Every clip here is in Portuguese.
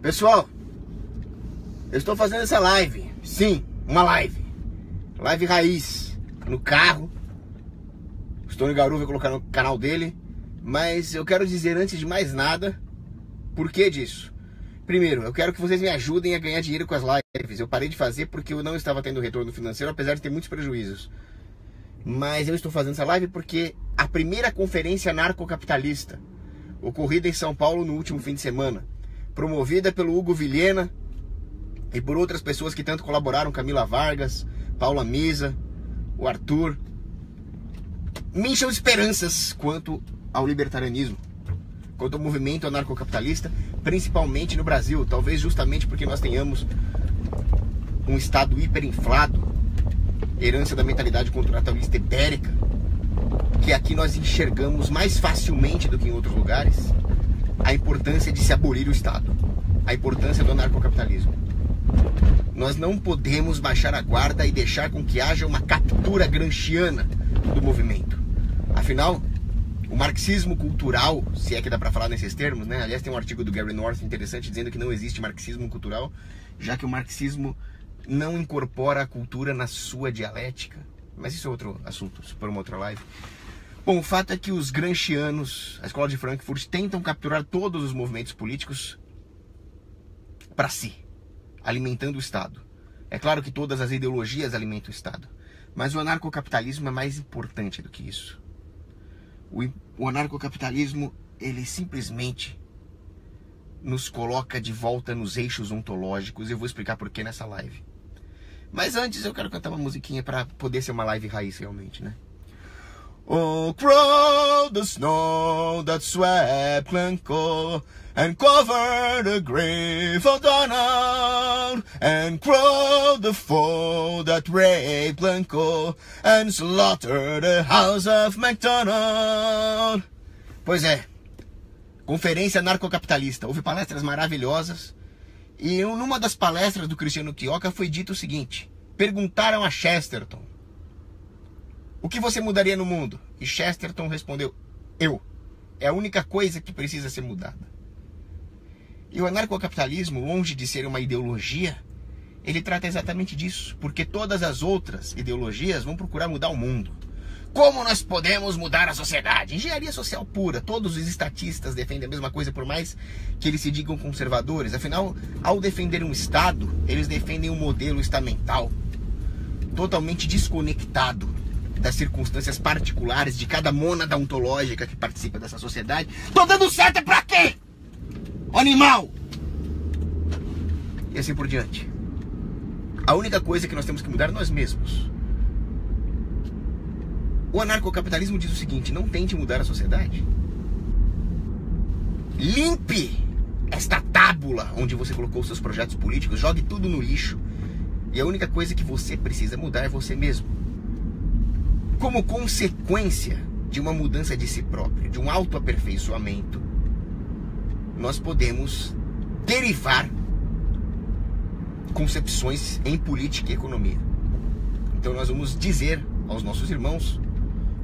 Pessoal, eu estou fazendo essa live. Sim, uma live. Live raiz. No carro. Estou em Garu, vou colocar no canal dele. Mas eu quero dizer antes de mais nada, por que disso? Primeiro, eu quero que vocês me ajudem a ganhar dinheiro com as lives. Eu parei de fazer porque eu não estava tendo retorno financeiro, apesar de ter muitos prejuízos. Mas eu estou fazendo essa live porque a primeira conferência narcocapitalista, ocorrida em São Paulo no último fim de semana, promovida pelo Hugo Vilhena e por outras pessoas que tanto colaboraram, Camila Vargas, Paula Misa, o Arthur, me encheu esperanças quanto ao libertarianismo, quanto ao movimento anarcocapitalista, principalmente no Brasil, talvez justamente porque nós tenhamos um Estado hiperinflado, herança da mentalidade contratualista ibérica, que aqui nós enxergamos mais facilmente do que em outros lugares a importância de se abolir o Estado, a importância do anarcocapitalismo. Nós não podemos baixar a guarda e deixar com que haja uma captura gramsciana do movimento. Afinal, o marxismo cultural, se é que dá para falar nesses termos, né? Aliás, tem um artigo do Gary North interessante dizendo que não existe marxismo cultural, já que o marxismo não incorpora a cultura na sua dialética. Mas isso é outro assunto, isso for uma outra live. Bom, o fato é que os gramscianos, a escola de Frankfurt, tentam capturar todos os movimentos políticos para si, alimentando o Estado. É claro que todas as ideologias alimentam o Estado, mas o anarcocapitalismo é mais importante do que isso. O anarcocapitalismo, ele simplesmente nos coloca de volta nos eixos ontológicos, e eu vou explicar por que nessa live. Mas antes eu quero cantar uma musiquinha para poder ser uma live raiz realmente, né? Oh, crow the snow that swept Glencoe and covered the grave of Donald, and crow the foe that raped Glencoe and slaughtered the house of MacDonald. Pois é, conferência narcocapitalista, houve palestras maravilhosas, e numa das palestras do Cristiano Quioca foi dito o seguinte: perguntaram a Chesterton, o que você mudaria no mundo? E Chesterton respondeu, eu. É a única coisa que precisa ser mudada. E o anarcocapitalismo, longe de ser uma ideologia, ele trata exatamente disso, porque todas as outras ideologias vão procurar mudar o mundo. Como nós podemos mudar a sociedade? Engenharia social pura. Todos os estatistas defendem a mesma coisa, por mais que eles se digam conservadores. Afinal, ao defender um Estado, eles defendem um modelo estamental totalmente desconectado das circunstâncias particulares de cada mônada ontológica que participa dessa sociedade. Tô dando certo é pra quê? Animal! E assim por diante. A única coisa que nós temos que mudar é nós mesmos. O anarcocapitalismo diz o seguinte: não tente mudar a sociedade. Limpe esta tábula onde você colocou seus projetos políticos, jogue tudo no lixo. E a única coisa que você precisa mudar é você mesmo. Como consequência de uma mudança de si próprio, de um autoaperfeiçoamento, nós podemos derivar concepções em política e economia. Então nós vamos dizer aos nossos irmãos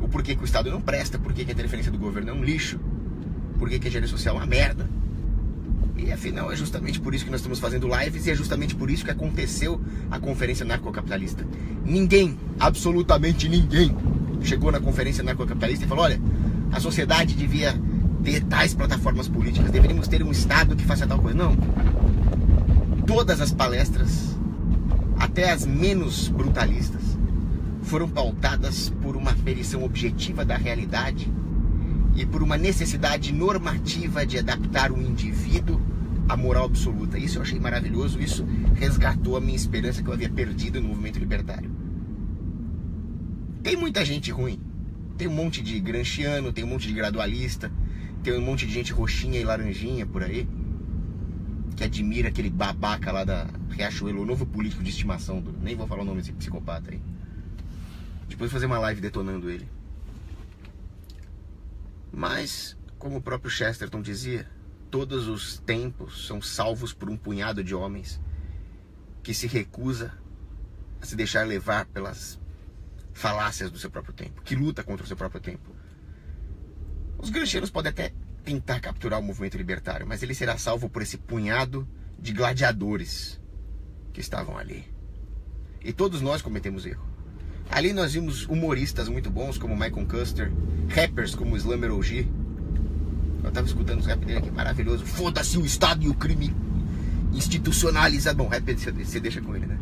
o porquê que o Estado não presta, porquê que a interferência do governo é um lixo, porquê que a engenharia social é uma merda. E afinal é justamente por isso que nós estamos fazendo lives, e é justamente por isso que aconteceu a conferência narcocapitalista. Ninguém, absolutamente ninguém, chegou na conferência narcocapitalista e falou: olha, a sociedade devia ter tais plataformas políticas, deveríamos ter um Estado que faça tal coisa. Não. Todas as palestras, até as menos brutalistas, foram pautadas por uma aferição objetiva da realidade e por uma necessidade normativa de adaptar o indivíduo à moral absoluta. Isso eu achei maravilhoso, isso resgatou a minha esperança que eu havia perdido no movimento libertário. Tem muita gente ruim, tem um monte de gramsciano, tem um monte de gradualista, tem um monte de gente roxinha e laranjinha por aí, que admira aquele babaca lá da Riachuelo, o novo político de estimação, nem vou falar o nome desse psicopata aí. Depois fazer uma live detonando ele. Mas, como o próprio Chesterton dizia, todos os tempos são salvos por um punhado de homens que se recusa a se deixar levar pelas falácias do seu próprio tempo, que luta contra o seu próprio tempo. Os gramscianos podem até tentar capturar o movimento libertário, mas ele será salvo por esse punhado de gladiadores que estavam ali. E todos nós cometemos erro. Ali nós vimos humoristas muito bons como Michael Custer, rappers como Slammer OG. Eu tava escutando os rap dele aqui, maravilhoso. Foda-se o Estado e o crime institucionalizado. Bom, rap você deixa com ele, né?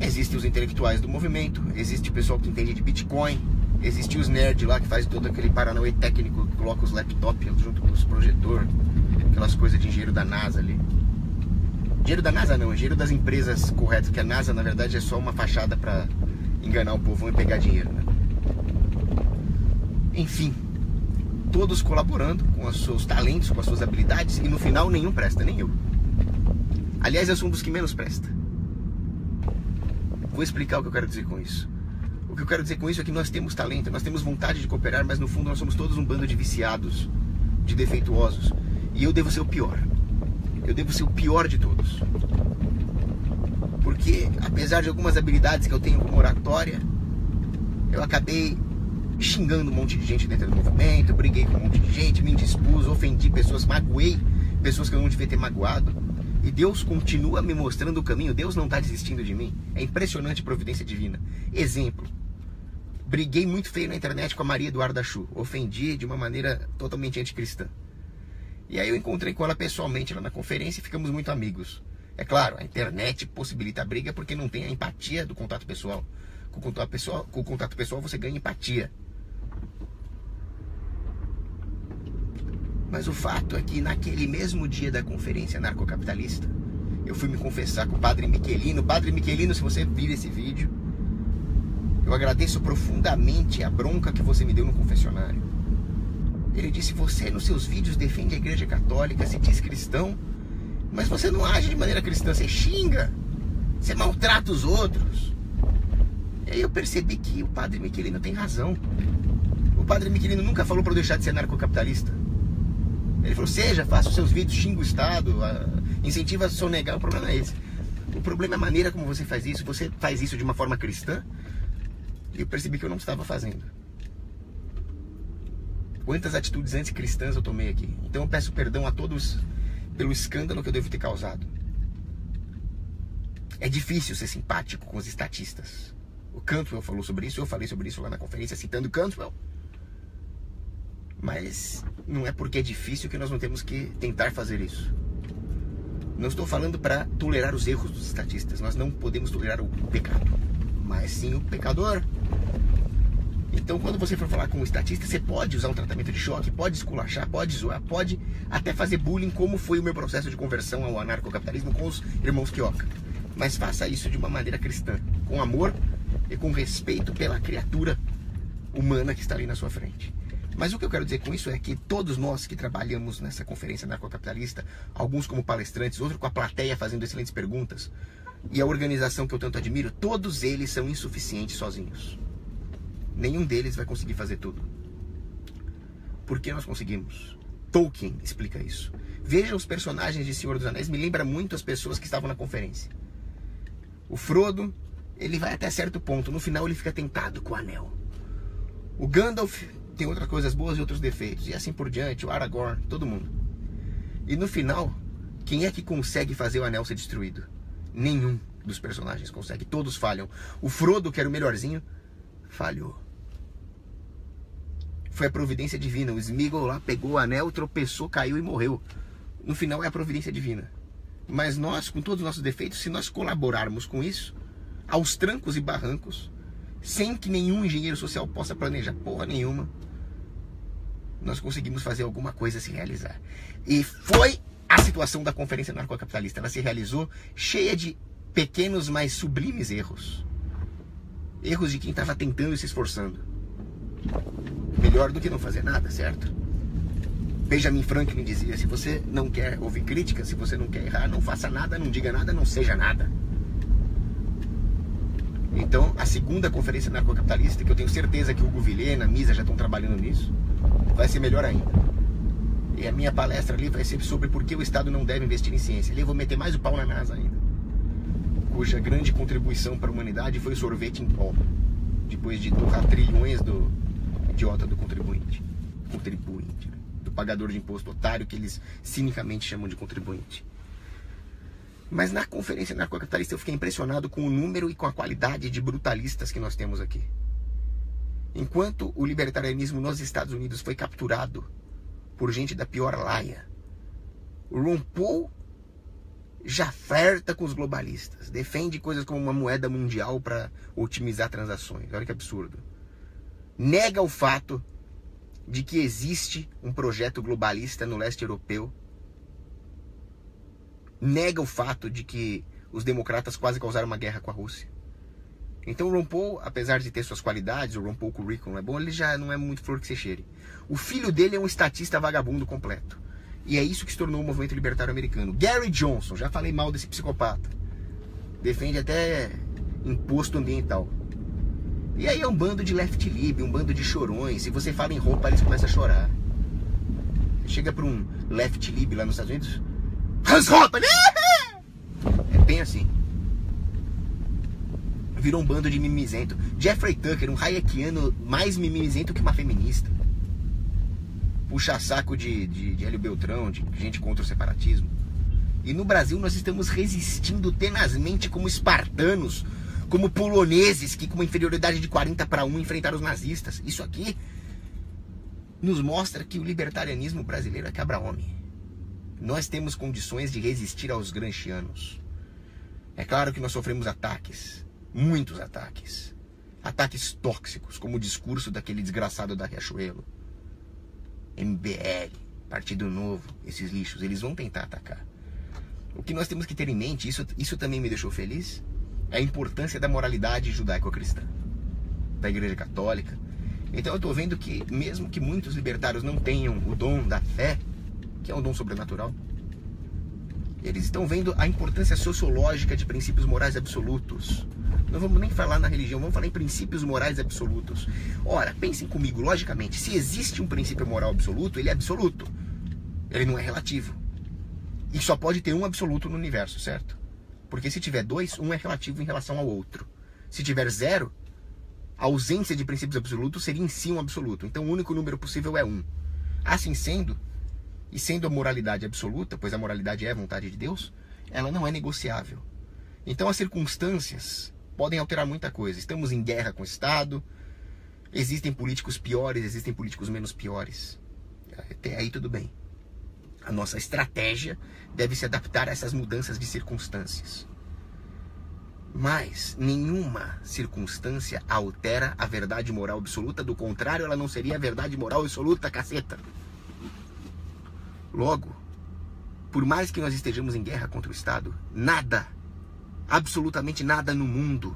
Existem os intelectuais do movimento, existe o pessoal que entende de Bitcoin, existe os nerds lá que faz todo aquele paranauê técnico, que coloca os laptops junto com os projetores, aquelas coisas de engenheiro da NASA ali. Engenheiro da NASA não, engenheiro das empresas corretas, porque a NASA na verdade é só uma fachada para enganar o povão e pegar dinheiro, né? Enfim, todos colaborando com os seus talentos, com as suas habilidades, e no final nenhum presta, nem eu. Aliás, eu sou um dos que menos presta. Vou explicar o que eu quero dizer com isso. O que eu quero dizer com isso é que nós temos talento, nós temos vontade de cooperar, mas no fundo nós somos todos um bando de viciados, de defeituosos. E eu devo ser o pior. Eu devo ser o pior de todos. Porque, apesar de algumas habilidades que eu tenho como oratória, eu acabei xingando um monte de gente dentro do movimento, briguei com um monte de gente, me indispus, ofendi pessoas, magoei pessoas que eu não devia ter magoado. E Deus continua me mostrando o caminho. Deus não está desistindo de mim. É impressionante a providência divina. Exemplo. Briguei muito feio na internet com a Maria Eduarda Chu. Ofendi de uma maneira totalmente anticristã. E aí eu encontrei com ela pessoalmente lá na conferência e ficamos muito amigos. É claro, a internet possibilita a briga porque não tem a empatia do contato pessoal. Com o contato pessoal você ganha empatia. Mas o fato é que naquele mesmo dia da conferência narcocapitalista, eu fui me confessar com o Padre Michelino. Padre Michelino, se você vir esse vídeo, eu agradeço profundamente a bronca que você me deu no confessionário. Ele disse: você nos seus vídeos defende a Igreja Católica, se diz cristão, mas você não age de maneira cristã, você xinga, você maltrata os outros. E aí eu percebi que o Padre Michelino tem razão. O Padre Michelino nunca falou para eu deixar de ser narcocapitalista. Ele falou: faça os seus vídeos, xinga o Estado, incentiva a sonegar. O problema é esse. O problema é a maneira como você faz isso. Você faz isso de uma forma cristã. E eu percebi que eu não estava fazendo. Quantas atitudes anticristãs eu tomei aqui. Então eu peço perdão a todos pelo escândalo que eu devo ter causado. É difícil ser simpático com os estatistas. O Cantwell falou sobre isso, eu falei sobre isso lá na conferência, citando Cantwell. Mas não é porque é difícil que nós não temos que tentar fazer isso. Não estou falando para tolerar os erros dos estatistas. Nós não podemos tolerar o pecado, mas sim o pecador. Então, quando você for falar com um estatista, você pode usar um tratamento de choque, pode esculachar, pode zoar, pode até fazer bullying, como foi o meu processo de conversão ao anarcocapitalismo com os irmãos Quioca. Mas faça isso de uma maneira cristã, com amor e com respeito pela criatura humana que está ali na sua frente. Mas o que eu quero dizer com isso é que todos nós que trabalhamos nessa conferência anarcocapitalista, alguns como palestrantes, outros com a plateia fazendo excelentes perguntas, e a organização que eu tanto admiro, todos eles são insuficientes sozinhos. Nenhum deles vai conseguir fazer tudo. Por que nós conseguimos? Tolkien explica isso. Veja os personagens de Senhor dos Anéis, me lembra muito as pessoas que estavam na conferência. O Frodo, ele vai até certo ponto, no final ele fica tentado com o anel. O Gandalf tem outras coisas boas e outros defeitos, e assim por diante, o Aragorn, todo mundo. E no final, quem é que consegue fazer o anel ser destruído? Nenhum dos personagens consegue, todos falham. O Frodo, que era o melhorzinho, falhou. Foi a providência divina. O Sméagol lá pegou o anel, tropeçou, caiu e morreu. No final é a providência divina. Mas nós, com todos os nossos defeitos, se nós colaborarmos com isso, aos trancos e barrancos, sem que nenhum engenheiro social possa planejar porra nenhuma, nós conseguimos fazer alguma coisa se realizar. E foi a situação da conferência anarcocapitalista. Ela se realizou cheia de pequenos, mas sublimes erros. Erros de quem estava tentando e se esforçando. Melhor do que não fazer nada, certo? Benjamin Franklin dizia: se você não quer ouvir crítica, se você não quer errar, não faça nada, não diga nada, não seja nada. Então, a segunda conferência anarcocapitalista, que eu tenho certeza que o Hugo Vilhena, a Misa já estão trabalhando nisso, vai ser melhor ainda. E a minha palestra ali vai ser sobre por que o Estado não deve investir em ciência. Ali eu vou meter mais o pau na NASA ainda, cuja grande contribuição para a humanidade foi o sorvete em pó, depois de torrar trilhões do idiota do contribuinte, né? Do pagador de imposto otário que eles cinicamente chamam de contribuinte. Mas na conferência anarcocapitalista eu fiquei impressionado com o número e com a qualidade de brutalistas que nós temos aqui. Enquanto o libertarianismo nos Estados Unidos foi capturado por gente da pior laia, o Ron Paul já flerta com os globalistas, defende coisas como uma moeda mundial para otimizar transações. Olha que absurdo. Nega o fato de que existe um projeto globalista no leste europeu. Nega o fato de que os democratas quase causaram uma guerra com a Rússia. Então o Ron Paul, apesar de ter suas qualidades, o Ron Paul currículo é bom, ele já não é muito flor que se cheire. O filho dele é um estatista vagabundo completo. E é isso que se tornou o movimento libertário americano. Gary Johnson, já falei mal desse psicopata. Defende até imposto ambiental. E aí é um bando de left lib, um bando de chorões. Se você fala em roupa, eles começam a chorar. Chega para um left lib lá nos Estados Unidos, as roupas! É bem assim. Virou um bando de mimizento. Jeffrey Tucker, um hayekiano mais mimizento que uma feminista. Puxa saco de Hélio Beltrão, de gente contra o separatismo. E no Brasil nós estamos resistindo tenazmente como espartanos, como poloneses que com uma inferioridade de 40-1 enfrentaram os nazistas. Isso aqui nos mostra que o libertarianismo brasileiro é cabra-homem. Nós temos condições de resistir aos gramscianos. É claro que nós sofremos ataques, muitos ataques. Ataques tóxicos, como o discurso daquele desgraçado da Riachuelo. MBL, Partido Novo, esses lixos, eles vão tentar atacar. O que nós temos que ter em mente, isso também me deixou feliz, é a importância da moralidade judaico-cristã, da Igreja Católica. Então eu estou vendo que, mesmo que muitos libertários não tenham o dom da fé, que é um dom sobrenatural, eles estão vendo a importância sociológica de princípios morais absolutos. Não vamos nem falar na religião, vamos falar em princípios morais absolutos. Ora, pensem comigo, logicamente, se existe um princípio moral absoluto, ele é absoluto. Ele não é relativo. E só pode ter um absoluto no universo, certo? Porque se tiver dois, um é relativo em relação ao outro. Se tiver zero, a ausência de princípios absolutos seria em si um absoluto. Então o único número possível é um. Assim sendo, e sendo a moralidade absoluta, pois a moralidade é a vontade de Deus, ela não é negociável. Então as circunstâncias podem alterar muita coisa. Estamos em guerra com o Estado, existem políticos piores, existem políticos menos piores. Até aí tudo bem. A nossa estratégia deve se adaptar a essas mudanças de circunstâncias. Mas nenhuma circunstância altera a verdade moral absoluta, do contrário, ela não seria a verdade moral absoluta, caceta. Logo, por mais que nós estejamos em guerra contra o Estado, nada, absolutamente nada no mundo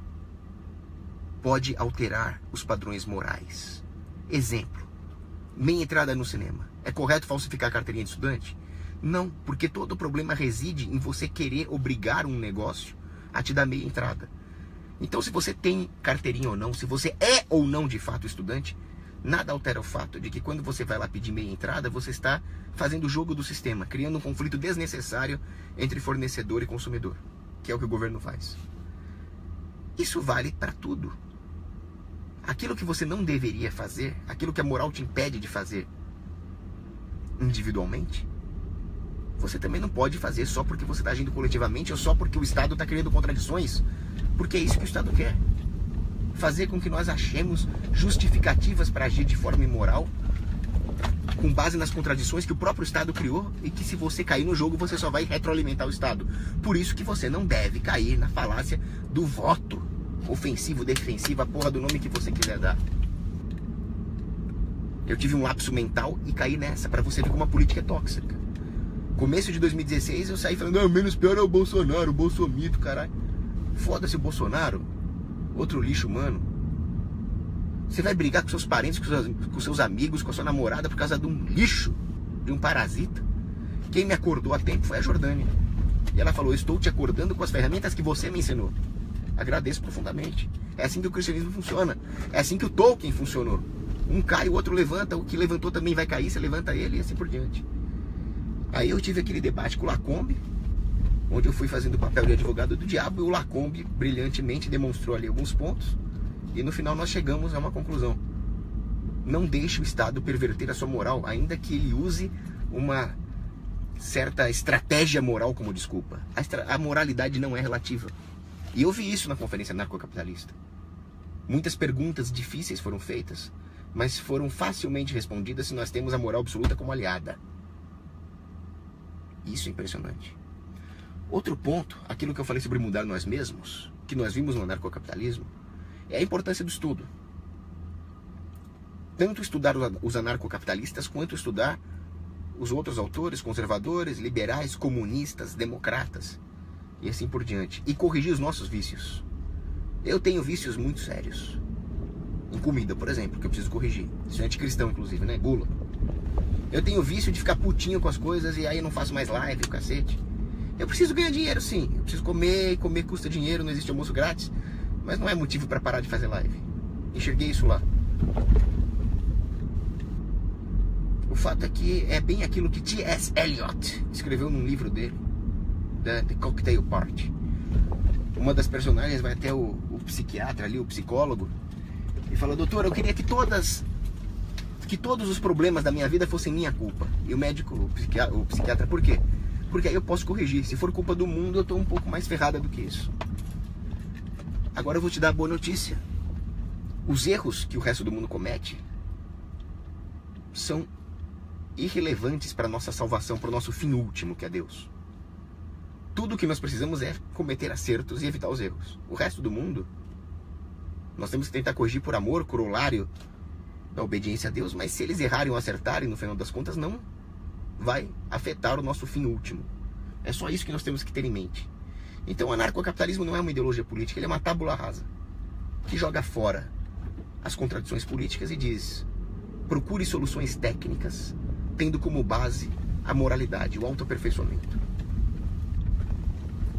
pode alterar os padrões morais. Exemplo, meia entrada no cinema. É correto falsificar a carteirinha de estudante? Não, porque todo o problema reside em você querer obrigar um negócio a te dar meia entrada. Então, se você tem carteirinha ou não, se você é ou não de fato estudante, nada altera o fato de que quando você vai lá pedir meia entrada, você está fazendo o jogo do sistema, criando um conflito desnecessário entre fornecedor e consumidor, que é o que o governo faz. Isso vale para tudo. Aquilo que você não deveria fazer, aquilo que a moral te impede de fazer individualmente, você também não pode fazer só porque você está agindo coletivamente ou só porque o Estado está criando contradições, porque é isso que o Estado quer. Fazer com que nós achemos justificativas para agir de forma imoral, com base nas contradições que o próprio Estado criou, e que se você cair no jogo, você só vai retroalimentar o Estado. Por isso que você não deve cair na falácia do voto ofensivo, defensivo, a porra do nome que você quiser dar. Eu tive um lapso mental e caí nessa, para você ver como a política é tóxica. Começo de 2016 eu saí falando, menos pior é o Bolsonaro, o bolsomito, caralho. Foda-se o Bolsonaro, outro lixo humano. Você vai brigar com seus parentes, com seus amigos, com a sua namorada por causa de um lixo, de um parasita. Quem me acordou a tempo foi a Jordânia. E ela falou, estou te acordando com as ferramentas que você me ensinou. Agradeço profundamente. É assim que o cristianismo funciona. É assim que o Tolkien funcionou. Um cai, o outro levanta, o que levantou também vai cair, você levanta ele e assim por diante. Aí eu tive aquele debate com o Lacombe, onde eu fui fazendo o papel de advogado do diabo, e o Lacombe brilhantemente demonstrou ali alguns pontos, e no final nós chegamos a uma conclusão. não deixe o Estado perverter a sua moral, ainda que ele use uma certa estratégia moral como desculpa. A moralidade não é relativa. E eu vi isso na conferência anarcocapitalista. Muitas perguntas difíceis foram feitas, mas foram facilmente respondidas se nós temos a moral absoluta como aliada. Isso é impressionante. Outro ponto, aquilo que eu falei sobre mudar nós mesmos, que nós vimos no anarcocapitalismo, é a importância do estudo. Tanto estudar os anarcocapitalistas, quanto estudar os outros autores, conservadores, liberais, comunistas, democratas, e assim por diante. E corrigir os nossos vícios. Eu tenho vícios muito sérios. Em comida, por exemplo, que eu preciso corrigir. Isso é anticristão, inclusive, né? Gula. Eu tenho vício de ficar putinho com as coisas e aí eu não faço mais live, o cacete. Eu preciso ganhar dinheiro, sim. Eu preciso comer, e comer custa dinheiro, não existe almoço grátis. Mas não é motivo para parar de fazer live. Enxerguei isso lá. O fato é que é bem aquilo que T.S. Eliot escreveu num livro dele, The Cocktail Party. Uma das personagens vai até o psiquiatra ali, o psicólogo, e fala: doutor, eu queria que todos os problemas da minha vida fossem minha culpa. E o médico, o psiquiatra, por quê? Porque aí eu posso corrigir. Se for culpa do mundo, eu estou um pouco mais ferrada do que isso. Agora eu vou te dar a boa notícia. Os erros que o resto do mundo comete são irrelevantes para a nossa salvação, para o nosso fim último, que é Deus. Tudo o que nós precisamos é cometer acertos e evitar os erros. O resto do mundo, nós temos que tentar corrigir por amor, corolário da obediência a Deus, mas se eles errarem ou acertarem, no final das contas, não vai afetar o nosso fim último. É só isso que nós temos que ter em mente. Então o anarcocapitalismo não é uma ideologia política, ele é uma tábula rasa, que joga fora as contradições políticas e diz: procure soluções técnicas, tendo como base a moralidade, o autoaperfeiçoamento.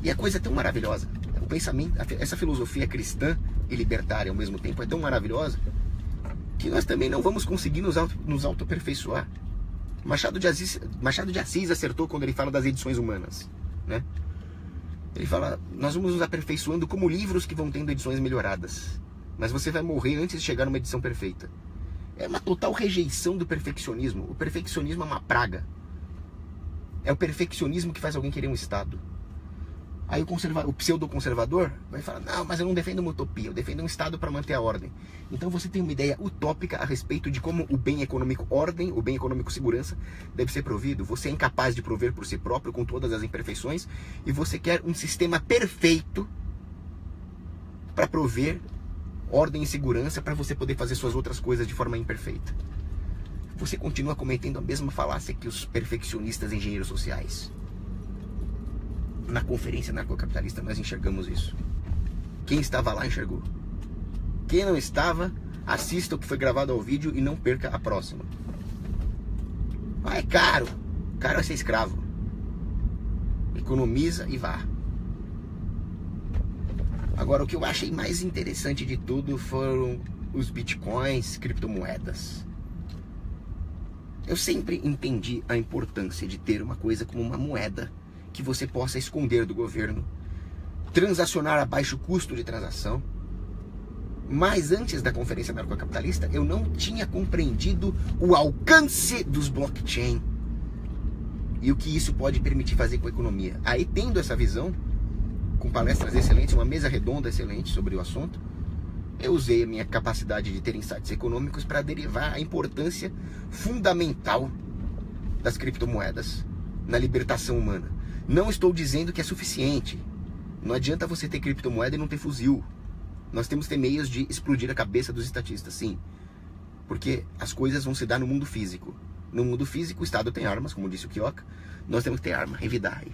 E a coisa é tão maravilhosa, o pensamento, essa filosofia cristã e libertária ao mesmo tempo é tão maravilhosa, que nós também não vamos conseguir nos autoaperfeiçoar. Machado de Assis acertou quando ele fala das edições humanas, né? Ele fala: nós vamos nos aperfeiçoando como livros que vão tendo edições melhoradas, mas você vai morrer antes de chegar numa edição perfeita. É uma total rejeição do perfeccionismo. O perfeccionismo é uma praga. É o perfeccionismo que faz alguém querer um Estado. Aí o pseudo-conservador vai falar: não, mas eu não defendo uma utopia, eu defendo um Estado para manter a ordem. Então você tem uma ideia utópica a respeito de como o bem econômico ordem, o bem econômico segurança deve ser provido. Você é incapaz de prover por si próprio, com todas as imperfeições, e você quer um sistema perfeito para prover ordem e segurança para você poder fazer suas outras coisas de forma imperfeita. Você continua cometendo a mesma falácia que os perfeccionistas engenheiros sociais. Na conferência anarcocapitalista nós enxergamos isso. Quem estava lá enxergou. Quem não estava, assista o que foi gravado ao vídeo e não perca a próxima. Ah, é caro. Caro é ser escravo. Economiza e vá. Agora, o que eu achei mais interessante de tudo foram os bitcoins, criptomoedas. Eu sempre entendi a importância de ter uma coisa como uma moeda que você possa esconder do governo, transacionar a baixo custo de transação. Mas antes da conferência anarcocapitalista, eu não tinha compreendido o alcance dos blockchain e o que isso pode permitir fazer com a economia. Aí, tendo essa visão, com palestras excelentes, uma mesa redonda excelente sobre o assunto, eu usei a minha capacidade de ter insights econômicos para derivar a importância fundamental das criptomoedas na libertação humana. Não estou dizendo que é suficiente. Não adianta você ter criptomoeda e não ter fuzil. Nós temos que ter meios de explodir a cabeça dos estatistas, sim. Porque as coisas vão se dar no mundo físico. No mundo físico, o Estado tem armas, como disse o Kioka. Nós temos que ter arma, revidar.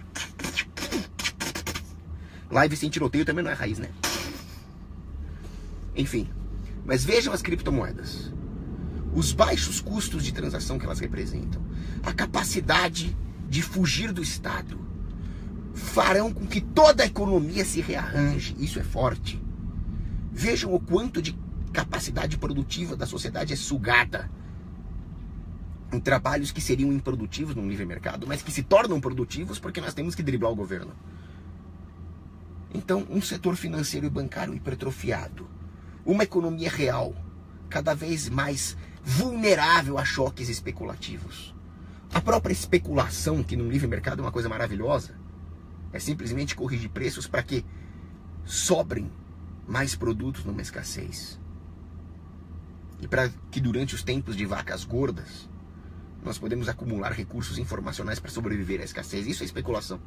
Live sem tiroteio também não é raiz, né? Enfim. Mas vejam as criptomoedas. Os baixos custos de transação que elas representam. A capacidade de fugir do Estado. Farão com que toda a economia se rearranje. Isso é forte. Vejam o quanto de capacidade produtiva da sociedade é sugada em trabalhos que seriam improdutivos no livre mercado, mas que se tornam produtivos porque nós temos que driblar o governo. Então, um setor financeiro e bancário hipertrofiado, uma economia real cada vez mais vulnerável a choques especulativos. A própria especulação, que no livre mercado é uma coisa maravilhosa, é simplesmente corrigir preços para que sobrem mais produtos numa escassez. E para que durante os tempos de vacas gordas, nós podemos acumular recursos informacionais para sobreviver à escassez. Isso é especulação.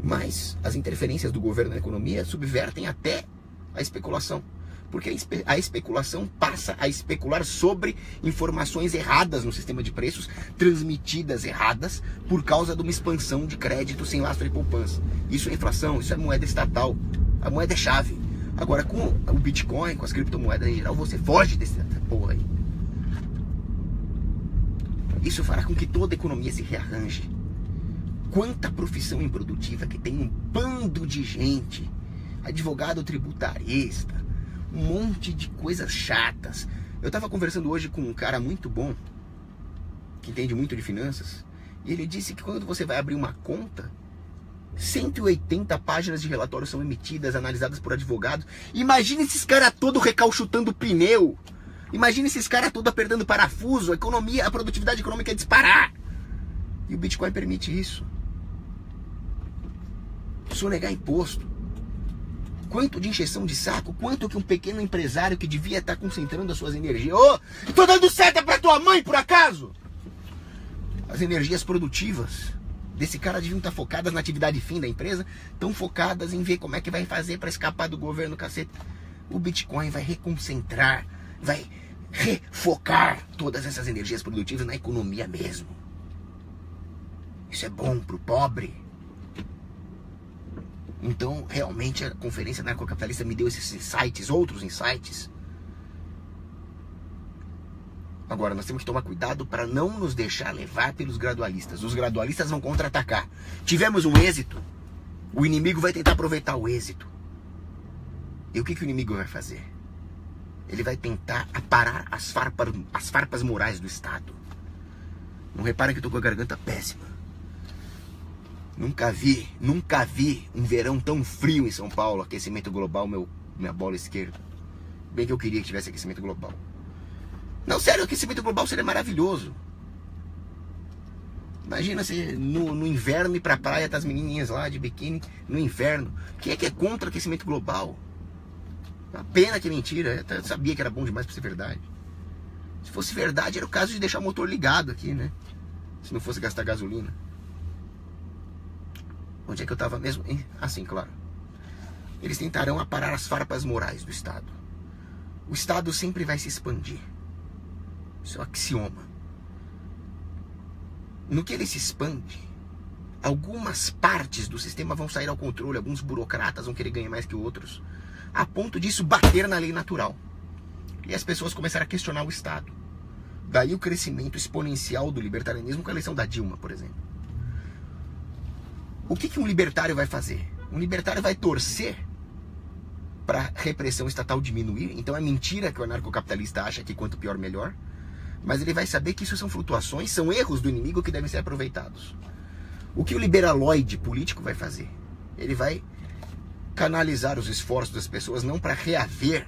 Mas as interferências do governo na economia subvertem até a especulação. Porque a especulação passa a especular sobre informações erradas no sistema de preços, transmitidas erradas por causa de uma expansão de crédito sem lastro e poupança. Isso é inflação, isso é moeda estatal. A moeda é chave. Agora, com o Bitcoin, com as criptomoedas em geral, você foge dessa porra aí. Isso fará com que toda a economia se rearranje. Quanta profissão improdutiva que tem um bando de gente, advogado tributarista, um monte de coisas chatas. Eu estava conversando hoje com um cara muito bom, que entende muito de finanças, e ele disse que quando você vai abrir uma conta, 180 páginas de relatórios são emitidas, analisadas por advogados. Imagina esses caras todos recalchutando pneu. Imagina esses caras todos apertando parafuso. A produtividade econômica é disparar. E o Bitcoin permite isso. Sonegar imposto. Quanto de encheção de saco, quanto que um pequeno empresário que devia estar concentrando as suas energias. Ô, tô dando seta pra tua mãe, por acaso? As energias produtivas desse cara deviam estar focadas na atividade fim da empresa, estão focadas em ver como é que vai fazer para escapar do governo, cacete. O Bitcoin vai reconcentrar, vai refocar todas essas energias produtivas na economia mesmo. Isso é bom pro pobre. Então, realmente, a Conferência Anarcocapitalista me deu esses insights, outros insights. Agora, nós temos que tomar cuidado para não nos deixar levar pelos gradualistas. Os gradualistas vão contra-atacar. Tivemos um êxito, o inimigo vai tentar aproveitar o êxito. E o que o inimigo vai fazer? Ele vai tentar aparar as farpas morais do Estado. Não reparem que eu tô com a garganta péssima. Nunca vi um verão tão frio em São Paulo. Aquecimento global, minha bola esquerda. Bem que eu queria que tivesse aquecimento global. Não, sério, o aquecimento global seria maravilhoso. Imagina se no inverno ir pra praia, tá as menininhas lá de biquíni no inverno. Quem é que é contra aquecimento global? Uma pena que é mentira. Eu sabia que era bom demais pra ser verdade. Se fosse verdade, era o caso de deixar o motor ligado aqui, né? Se não fosse gastar gasolina. Onde é que eu tava mesmo? Assim, claro. Eles tentarão aparar as farpas morais do Estado. O Estado sempre vai se expandir. Isso é um axioma. No que ele se expande, algumas partes do sistema vão sair ao controle, alguns burocratas vão querer ganhar mais que outros, a ponto disso bater na lei natural. E as pessoas começaram a questionar o Estado. Daí o crescimento exponencial do libertarianismo com a eleição da Dilma, por exemplo. O que um libertário vai fazer? Um libertário vai torcer para a repressão estatal diminuir. Então é mentira que o anarcocapitalista acha que quanto pior, melhor. Mas ele vai saber que isso são flutuações, são erros do inimigo que devem ser aproveitados. O que o liberaloide político vai fazer? Ele vai canalizar os esforços das pessoas não para reaver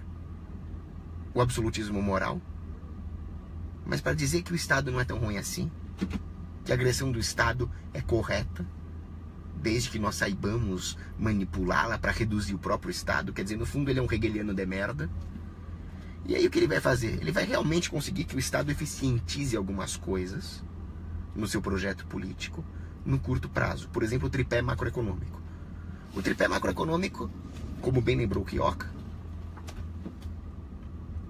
o absolutismo moral, mas para dizer que o Estado não é tão ruim assim, que a agressão do Estado é correta, desde que nós saibamos manipulá-la para reduzir o próprio Estado. Quer dizer, no fundo ele é um hegeliano de merda. E aí o que ele vai fazer? Ele vai realmente conseguir que o Estado eficientize algumas coisas no seu projeto político no curto prazo. Por exemplo, o tripé macroeconômico. O tripé macroeconômico, como bem lembrou o Quioca,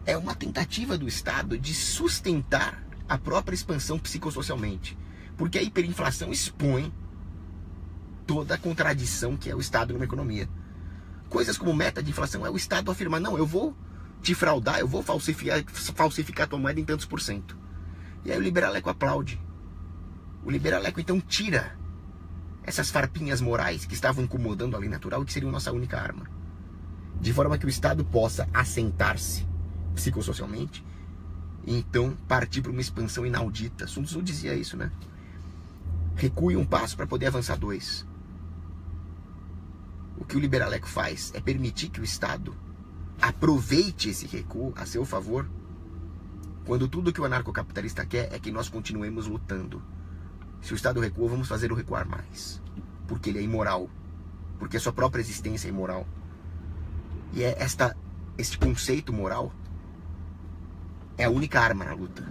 é uma tentativa do Estado de sustentar a própria expansão psicossocialmente. Porque a hiperinflação expõe toda a contradição que é o Estado numa economia. Coisas como meta de inflação é o Estado afirmar, não, eu vou te fraudar, eu vou falsificar tua moeda em tantos por cento. E aí o liberaleco aplaude. O liberaleco então tira essas farpinhas morais que estavam incomodando a lei natural e que seriam nossa única arma. De forma que o Estado possa assentar-se psicossocialmente e então partir para uma expansão inaudita. Sun Tzu dizia isso, né? Recue um passo para poder avançar dois. O que o liberaleco faz é permitir que o Estado aproveite esse recuo a seu favor Quando tudo que o anarcocapitalista quer é que nós continuemos lutando. Se o Estado recua, vamos fazê-lo recuar mais. Porque ele é imoral. Porque a sua própria existência é imoral. E este conceito moral é a única arma na luta.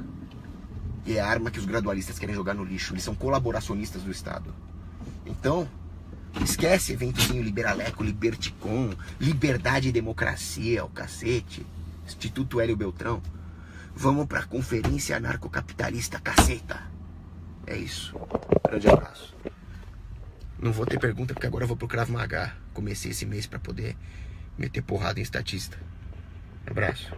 E é a arma que os gradualistas querem jogar no lixo. Eles são colaboracionistas do Estado. Então, esquece eventozinho liberaleco, liberticon, liberdade e democracia, o cacete, Instituto Hélio Beltrão. Vamos pra conferência anarcocapitalista, caceta. É isso. Grande abraço. Não vou ter pergunta porque agora eu vou pro Krav Maga. Comecei esse mês pra poder meter porrada em estatista. Abraço.